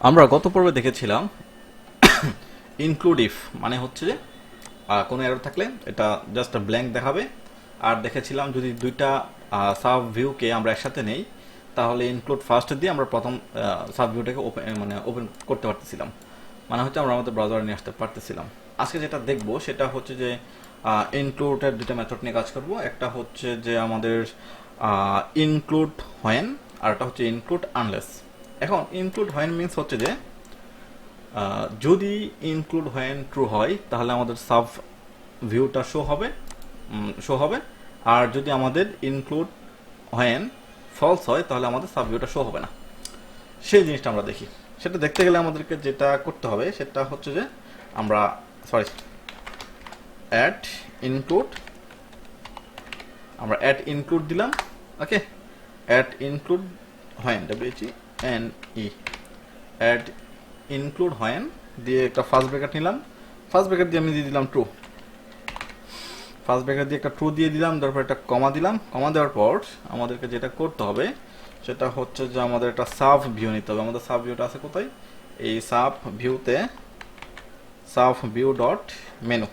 আমরা গত পর্বে দেখেছিলাম ইনক্লুড ইফ মানে হচ্ছে যে কোনো এরর থাকলে এটা জাস্ট ব্ল্যাঙ্ক দেখাবে। আর দেখেছিলাম যদি দুইটা সাব ভিউকে আমরা একসাথে নেই তাহলে ইনক্লুড ফার্স্ট দিয়ে আমরা প্রথম সাব ভিউটাকে ওপেন করতে পারতেছিলাম, মানে হচ্ছে আমরা আমাদের ব্রাউজারে নিয়ে আসতে পারতেছিলাম। আজকে যেটা দেখবো সেটা হচ্ছে যে ইনক্লুডের দুটো মেথড নিয়ে কাজ করব। একটা হচ্ছে যে আমাদের ইনক্লুড হোয়েন, আর একটা হচ্ছে ইনক্লুড আনলেস। এখন ইনক্লুড হোয়েন মিনস হচ্ছে যে যদি ইনক্লুড হোয়েন ট্রু হয় তাহলে আমাদের সাব ভিউটা শো হবে। আর যদি আমাদের ইনক্লুড হোয়েন ফলস হয় তাহলে আমাদের সাব ভিউটা শো হবে না। সেই জিনিসটা আমরা দেখি। সেটা দেখতে গেলে আমাদেরকে যেটা করতে হবে সেটা হচ্ছে যে আমরা অ্যাড ইনক্লুড দিলাম। Okay, add include when, WHENE, add include when দিয়ে একটা ফার্স্ট ব্র্যাকেট নিলাম। ফার্স্ট ব্র্যাকেট দিয়ে আমি দিয়ে দিলাম ট্রু। ফার্স্ট ব্র্যাকেট দিয়ে একটা ট্রু দিয়ে দিলাম, তারপর একটা কমা দিলাম। কমা দেওয়ার পর আমাদেরকে যেটা করতে হবে সেটা হচ্ছে যে আমাদের একটা সাব ভিউ নিতে হবে। আমাদের সাব ভিউটা আছে কোথায়? এই সাব ভিউতে সাব ভিউ ডট মেনু।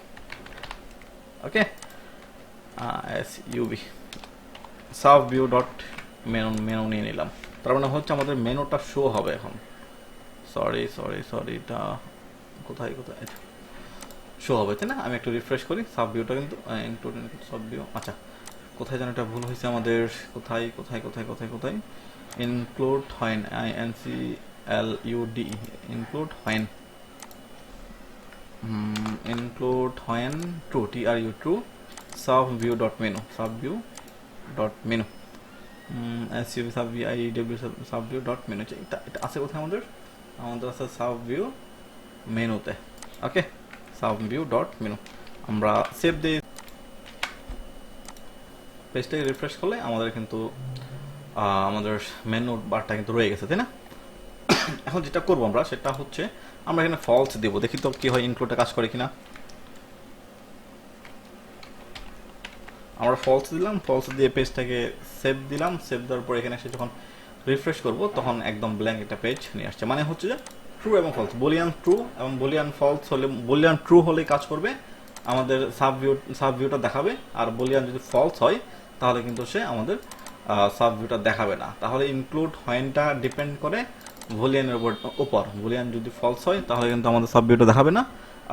ওকে, SUV sub view dot menu নিয়ে নিলাম। তার মানে হচ্ছে আমাদের মেনুটা শো হবে এখন। সরি, এটা কোথায় শো হবে, তাই না? আমি একটু রিফ্রেশ করি। সাব ভিউটা কিন্তু ইনক্লুড সাব ভিউ, আচ্ছা কোথায় যেন এটা ভুল হয়েছে আমাদের। কোথায় include when, INCLUD, include when, true, TRU, true, sub view dot menu, SUV sub view, IW sub view dot menu. এটা আছে কোথায় আমাদের আছে সাব ভিউ মেনুতে। ওকে, সাব ভিউ ডট মেনু। আমরা সেভ দিয়ে পেজটাকে রিফ্রেশ করলে আমাদের কিন্তু আমাদের মেনু বারটা কিন্তু রয়ে গেছে, তাই না? এখন যেটা করবো আমরা সেটা হচ্ছে আমরা এখানে ফলস দেবো। দেখি তো কি হয়, ইনক্লুডে কাজ করে কিনা। আমরা ফলস দিলাম, ফলস দিয়ে পেজটাকে সেভ দিলাম। সেভ দেওয়ার পর এখানে এসে যখন রিফ্রেশ করব তখন একদম ব্ল্যাঙ্ক একটা পেজ নিয়ে আসছে। মানে হচ্ছে যে ট্রু এবং ফলস, বুলিয়ান ট্রু এবং বুলিয়ান ফলস হলে, বুলিয়ান ট্রু হলেই কাজ করবে, আমাদের সাব ভিউটা দেখাবে। আর বুলিয়ান যদি ফলস হয় তাহলে কিন্তু সে আমাদের সাব ভিউটা দেখাবে না। তাহলে ইনক্লুড হোয়েনটা ডিপেন্ড করে বুলিয়ানের উপর। বুলিয়ান যদি ফলস হয় তাহলে কিন্তু আমাদের সাব ভিউটা দেখাবে না,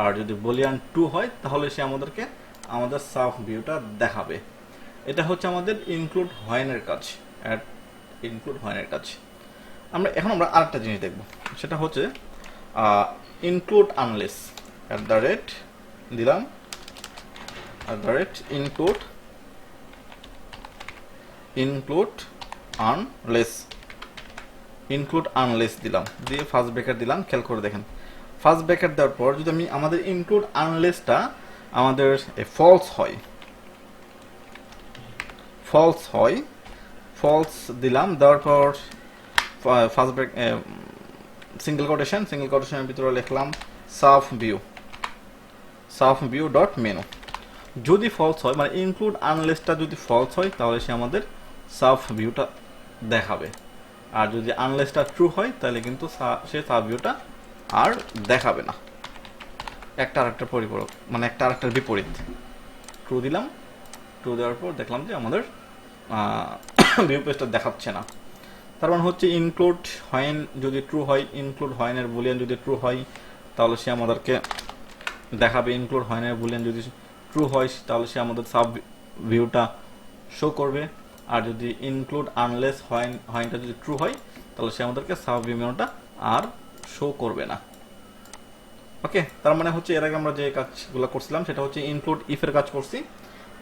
আর যদি বুলিয়ান ট্রু হয় তাহলে সে আমাদেরকে আমাদের সাব ভিউটা দেখাবে। এটা হচ্ছে আমাদের ইনক্লুড হোয়েনের কাজ, অ্যাড ইনক্লুড হোয়েনের কাজ। আমরা আরেকটা জিনিস দেখব, সেটা হচ্ছে ইনক্লুড আনলেস। দিলাম ইনক্লুড আনলেস দিলাম, দিয়ে ফার্স্ট ব্রেকার দিলাম। খেয়াল করে দেখেন, ফার্স্ট ব্রেকার দেওয়ার পর যদি আমি আমাদের ইনক্লুড আনলেসটা আমাদের ফলস ফলস দিলাম। দেওয়ার পর ফার্স্ট ব্রেক সিঙ্গেল কোটেশনের ভিতরে লিখলাম সাব ভিউ ডট মেনু। যদি ফলস হয়, মানে ইনক্লুড আনলেসটা যদি ফলস হয় তাহলে সে আমাদের সাব ভিউটা দেখাবে। আর যদি আনলেসটা ট্রু হয় তাহলে কিন্তু সে সাব ভিউটা আর দেখাবে না। একটা আরেকটার পরিপূরক, মানে একটা আরেকটার বিপরীত। ট্রু দিলাম, ট্রু দেওয়ার পর দেখলাম যে আমাদের ভিউ পেজটা দেখাচ্ছে না। তার মানে হচ্ছে ইনক্লুড হোয়েন যদি ট্রু হয়, ইনক্লুড হোয়েনের বুলিয়ান যদি ট্রু হয় তাহলে সে আমাদেরকে দেখাবে। ইনক্লুড হোয়েনের বুলিয়ান যদি ট্রু হয় তাহলে সে আমাদের সাব ভিউটা শো করবে। আর যদি ইনক্লুড আনলেস হোয়েনটা যদি ট্রু হয় তাহলে সে আমাদেরকে সাব ভিউ মেনুটা আর শো করবে না। ওকে, তার মানে হচ্ছে এর আগে আমরা যে কাজগুলো করছিলাম সেটা হচ্ছে ইনক্লুড ইফের কাজ করছি।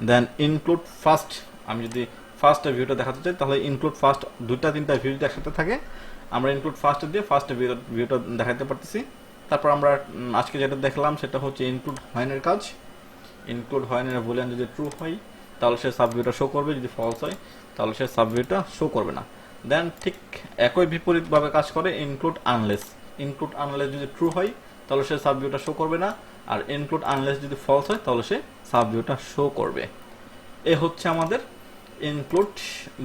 দেন ইনক্লুড ফার্স্ট, আমি যদি ফার্স্ট ভিউটা দেখাতে চাই তাহলে ইনক্লুড ফার্স্ট, দুইটা তিনটা ভিউ যদি একসাথে থাকে আমরা ইনক্লুড ফার্স্ট দিয়ে ফার্স্ট ভিউটা দেখাতে পারতেছি। তারপর আমরা আজকে যেটা দেখলাম সেটা হচ্ছে ইনক্লুড হোয়েনের কাজ। ইনক্লুড হোয়েনের বুলিয়ান যদি ট্রু হয় তাহলে সে সাব ভিউটা শো করবে, যদি ফলস হয় তাহলে সে সাব ভিউটা শো করবে না। দেন ঠিক একই বিপরীতভাবে কাজ করে ইনক্লুড আনলেস যদি ট্রু হয় তাহলে সে সাব ভিউটা শো করবে না, আর ইনক্লুড আনলেস যদি ফলস হয় তাহলে সে সাব ভিউটা শো করবে। এ হচ্ছে আমাদের ইনক্লুড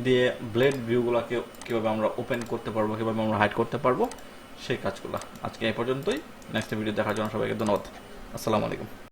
দিয়ে ব্লেড ভিউগুলোকে কীভাবে আমরা ওপেন করতে পারবো, কীভাবে আমরা হাইড করতে পারবো সেই কাজগুলো। আজকে এই পর্যন্তই। নেক্সট ভিডিও দেখার জন্য সবাইকে ধন্যবাদ। আসসালামু আলাইকুম।